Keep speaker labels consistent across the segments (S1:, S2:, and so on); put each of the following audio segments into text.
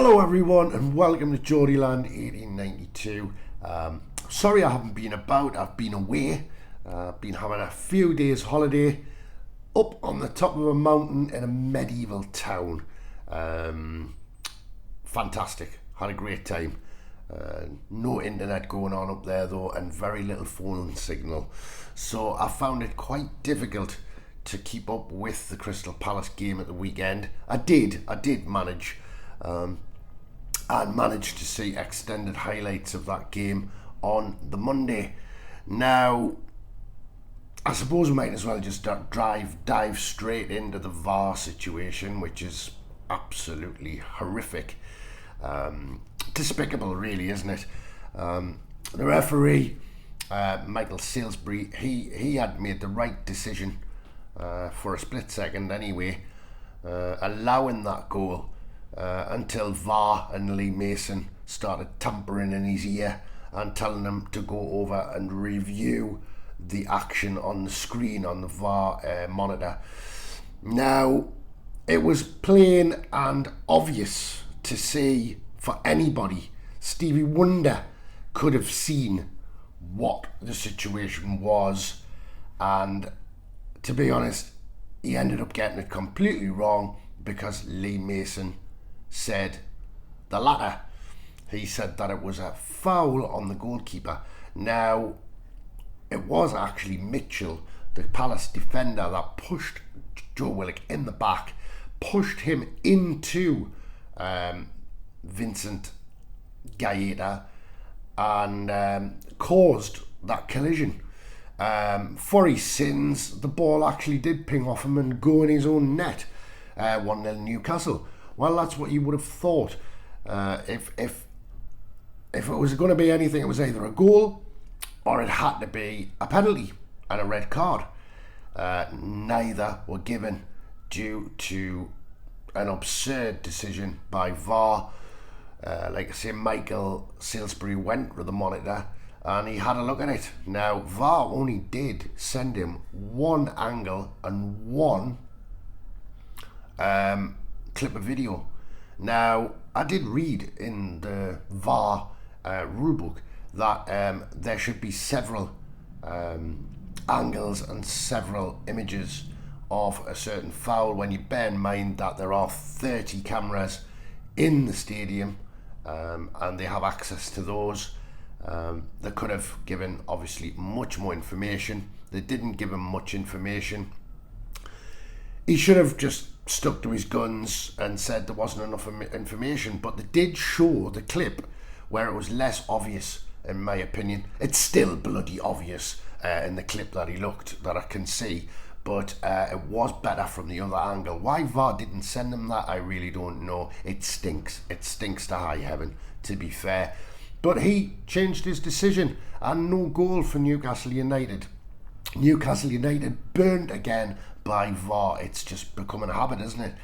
S1: Hello everyone and welcome to Geordieland 1892. Sorry I haven't been about, I've been away. Been having a few days holiday up on the top of a mountain in a medieval town. Fantastic, had a great time. No internet going on up there though, and very little phone signal. So I found it quite difficult to keep up with the Crystal Palace game at the weekend. I did manage, and managed to see extended highlights of that game on the Monday. Now, I suppose we might as well just dive straight into the VAR situation, which is absolutely horrific. Despicable, really, isn't it? The referee, Michael Salisbury, he had made the right decision for a split second anyway, allowing that goal until VAR and Lee Mason started tampering in his ear and telling him to go over and review the action on the screen on the VAR monitor. Now, it was plain and obvious to see for anybody. Stevie Wonder could have seen what the situation was, and to be honest, he ended up getting it completely wrong because Lee Mason said the latter. He said that it was a foul on the goalkeeper. Now, it was actually Mitchell, the Palace defender, that pushed Joe Willock in the back, pushed him into Vincent Gaeta, and caused that collision. For his sins, the ball actually did ping off him and go in his own net. 1-0 Newcastle. Well, that's what you would have thought. If it was going to be anything, it was either a goal or it had to be a penalty and a red card. Neither were given due to an absurd decision by VAR. Like I say, Michael Salisbury went with the monitor and he had a look at it. Now, VAR only did send him one angle and one clip of video. Now, I did read in the VAR rulebook that there should be several angles and several images of a certain foul, when you bear in mind that there are 30 cameras in the stadium, and they have access to those. They could have given obviously much more information. They didn't give him much information. He should have just stuck to his guns and said there wasn't enough information, but they did show the clip where it was less obvious, in my opinion. It's still bloody obvious in the clip that I can see, but it was better from the other angle. Why VAR didn't send him that, I really don't know. It stinks to high heaven, to be fair. But he changed his decision, and no goal for Newcastle United. Newcastle United burned again by VAR. It's just becoming a habit, isn't it?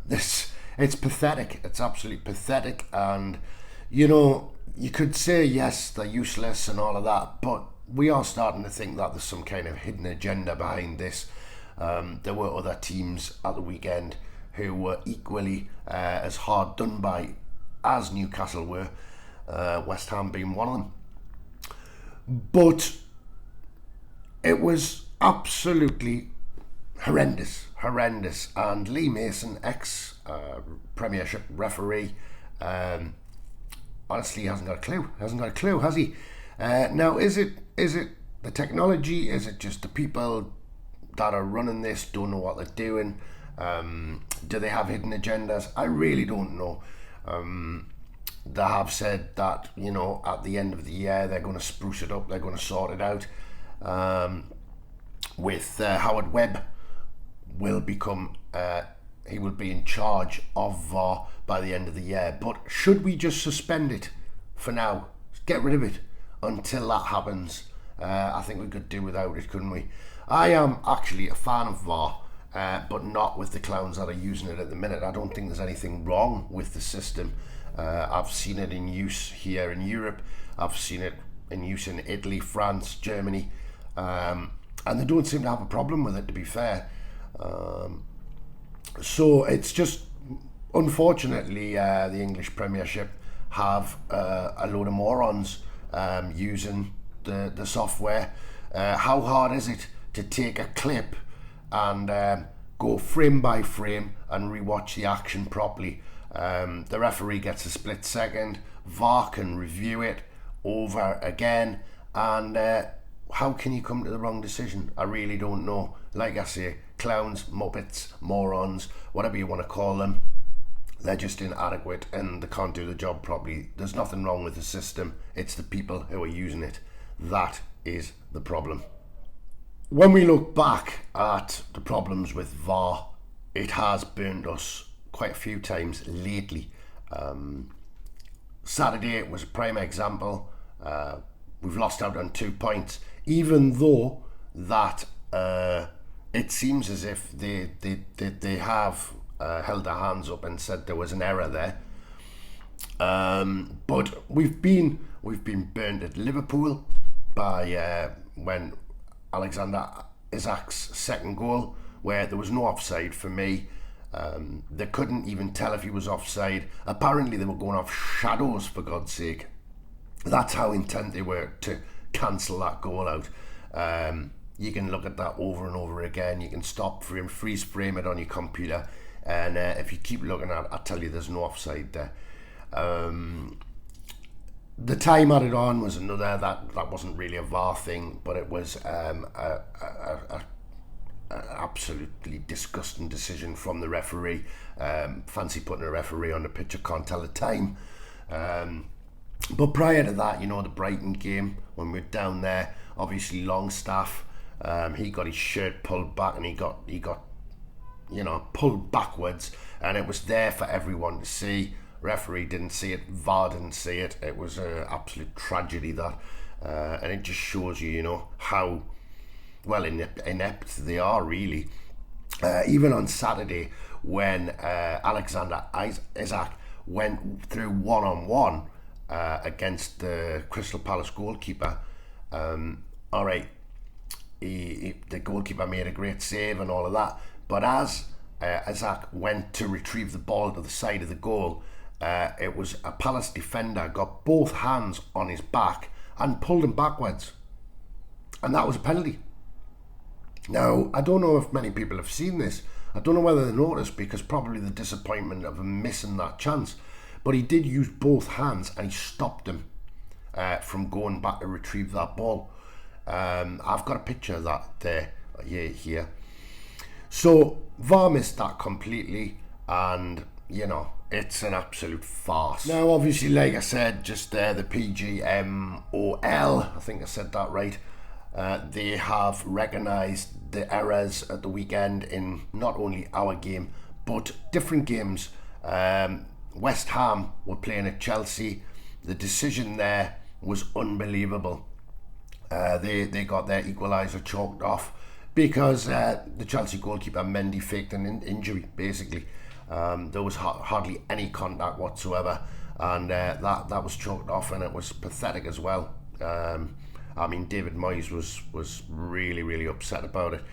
S1: It's pathetic. It's absolutely pathetic. And, you know, you could say, yes, they're useless and all of that, but we are starting to think that there's some kind of hidden agenda behind this. There were other teams at the weekend who were equally as hard done by as Newcastle were, West Ham being one of them. But it was absolutely horrendous. And Lee Mason, ex-Premiership referee, honestly hasn't got a clue, has he? Now, is it the technology? Is it just the people that are running this don't know what they're doing? Do they have hidden agendas? I really don't know. They have said that, you know, at the end of the year they're going to spruce it up, they're going to sort it out. With Howard Webb will become, he will be in charge of VAR by the end of the year. But should we just suspend it for now? Get rid of it until that happens. I think we could do without it, couldn't we? I am actually a fan of VAR, but not with the clowns that are using it at the minute. I don't think there's anything wrong with the system. I've seen it in use here in Europe. I've seen it in use in Italy, France, Germany, and they don't seem to have a problem with it, to be fair. So it's just Unfortunately, the English Premiership have a load of morons using the software. How hard is it to take a clip and go frame by frame and rewatch the action properly? The referee gets a split second, VAR can review it over again, and how can you come to the wrong decision? I really don't know. Like I say, clowns, muppets, morons, whatever you want to call them, they're just inadequate and they can't do the job properly. There's nothing wrong with the system, it's the people who are using it. That is the problem. When we look back at the problems with VAR, it has burnt us quite a few times lately. Saturday was a prime example. We've lost out on 2 points, even though that it seems as if they have held their hands up and said there was an error there. But we've been burnt at Liverpool by when Alexander Isak's second goal, where there was no offside for me. They couldn't even tell if he was offside. Apparently they were going off shadows, for God's sake. That's how intent they were to cancel that goal out. You can look at that over and over again. You can stop frame, freeze frame it on your computer, and if you keep looking at it, I tell you there's no offside there. The time added on was another, that wasn't really a VAR thing, but it was a absolutely disgusting decision from the referee. Fancy putting a referee on the pitch, I can't tell the time. But prior to that, the Brighton game, when we were down there, obviously Longstaff, he got his shirt pulled back and he got pulled backwards, and it was there for everyone to see. Referee didn't see it, VAR didn't see it. It was an absolute tragedy, that, and it just shows you, how well inept they are, really. Even on Saturday, when Alexander Isak went through one-on-one against the Crystal Palace goalkeeper, all right, the goalkeeper made a great save and all of that, but as Isak went to retrieve the ball to the side of the goal, it was a Palace defender got both hands on his back and pulled him backwards, and that was a penalty. Now, I don't know if many people have seen this. I don't know whether they noticed, because probably the disappointment of him missing that chance, but he did use both hands and he stopped him from going back to retrieve that ball. I've got a picture of that there here. So VAR missed that completely, and it's an absolute farce. Now, obviously, like I said just there, the PGMOL, I think I said that right, they have recognised the errors at the weekend in not only our game but different games. West Ham were playing at Chelsea. The decision there was unbelievable. They got their equaliser chalked off because the Chelsea goalkeeper Mendy faked an injury, basically. There was hardly any contact whatsoever, and that was chalked off, and it was pathetic as well. David Moyes was really, really upset about it,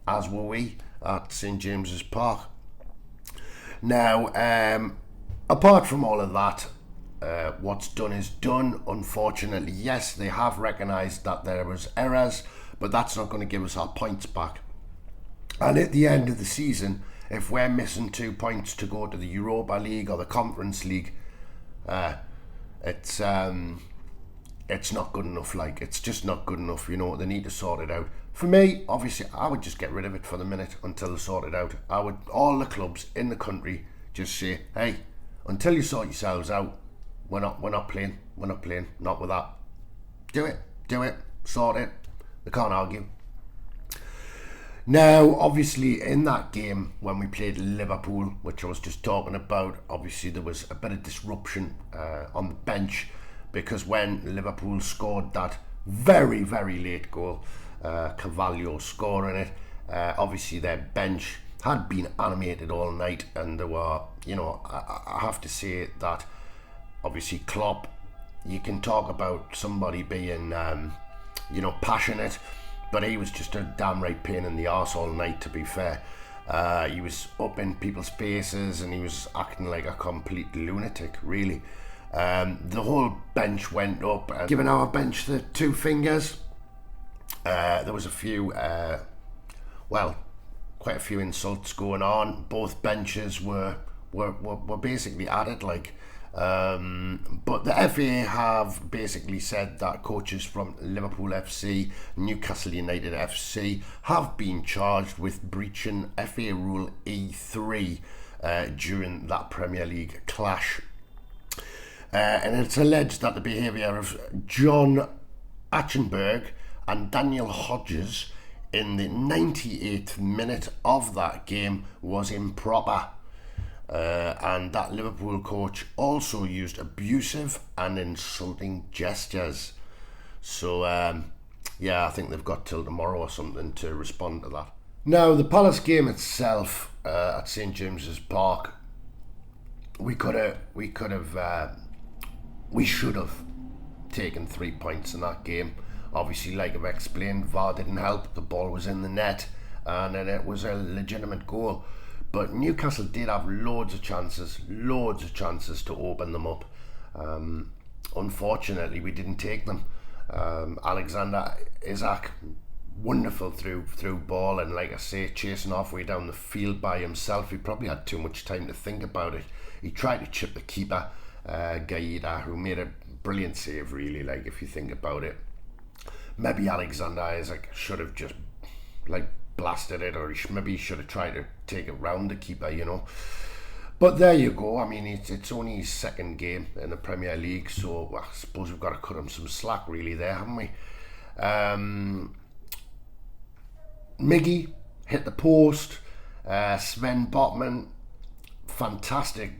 S1: as were we at St James's Park. Now, apart from all of that, what's done is done. Unfortunately, yes, they have recognised that there was errors, but that's not going to give us our points back. And at the end of the season, if we're missing 2 points to go to the Europa League or the Conference League, it's not good enough. It's just not good enough. They need to sort it out. For me, obviously, I would just get rid of it for the minute until they sort it out. All the clubs in the country just say, hey, until you sort yourselves out, we're not playing. Not with that. Do it, sort it. They can't argue. Now, obviously, in that game when we played Liverpool, which I was just talking about, obviously there was a bit of disruption on the bench, because when Liverpool scored that very, very late goal, Carvalho scoring it, obviously their bench had been animated all night, and there were, I have to say that obviously Klopp, you can talk about somebody being, passionate, but he was just a damn right pain in the arse all night, to be fair. He was up in people's faces and he was acting like a complete lunatic, really. The whole bench went up, and giving our bench the two fingers. There was a few, quite a few insults going on. Both benches were basically at it, like. But the FA have basically said that coaches from Liverpool FC, Newcastle United FC have been charged with breaching FA Rule E3 during that Premier League clash. And it's alleged that the behaviour of John Achenberg and Daniel Hodges in the 98th minute of that game was improper. And that Liverpool coach also used abusive and insulting gestures. So, I think they've got till tomorrow or something to respond to that. Now, the Palace game itself at St James's Park, we should have taken 3 points in that game. Obviously, like I've explained, VAR didn't help. The ball was in the net, and then it was a legitimate goal. But Newcastle did have loads of chances to open them up. Unfortunately, we didn't take them. Alexander Isak, wonderful through ball, and like I say, chasing halfway down the field by himself. He probably had too much time to think about it. He tried to chip the keeper, Gaida, who made a brilliant save, really, like if you think about it. Maybe Alexander Isak should have just blasted it, or maybe he should have tried to take it round the keeper, But there you go. I mean, it's only his second game in the Premier League, so I suppose we've got to cut him some slack, really, there, haven't we? Miggy hit the post. Sven Botman, fantastic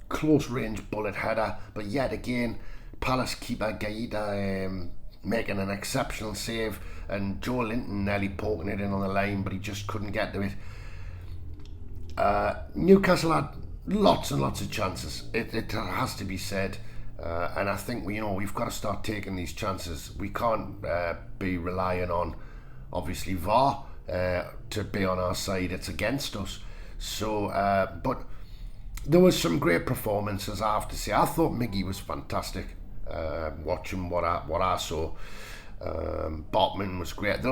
S1: close range bullet header, but yet again, Palace keeper Gaida making an exceptional save, and Joe Linton nearly poking it in on the line, but he just couldn't get to it. Newcastle had lots and lots of chances. It has to be said, and I think we've got to start taking these chances. We can't be relying on, obviously, VAR to be on our side. It's against us. So, but there was some great performances, I have to say. I thought Miggy was fantastic. Watching what I saw, Botman was great. They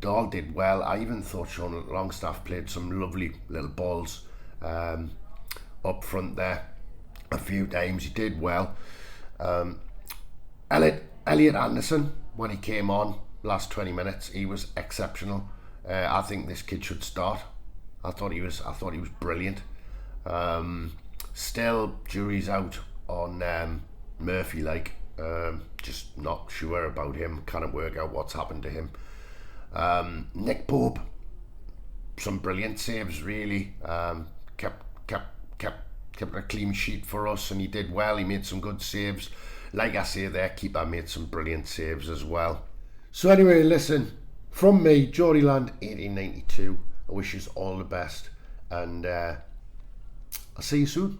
S1: all did well. I even thought Sean Longstaff played some lovely little balls up front there a few times. He did well. Elliot Anderson, when he came on last 20 minutes, he was exceptional. I think this kid should start. I thought he was brilliant. Still, jury's out on Murphy, just not sure about him. Can't work out what's happened to him. Nick Pope, some brilliant saves, really. Kept a clean sheet for us, and he did well. He made some good saves. Like I say, their keeper made some brilliant saves as well. So anyway, listen, from me, Geordie Land 1892, I wish you all the best, and I'll see you soon.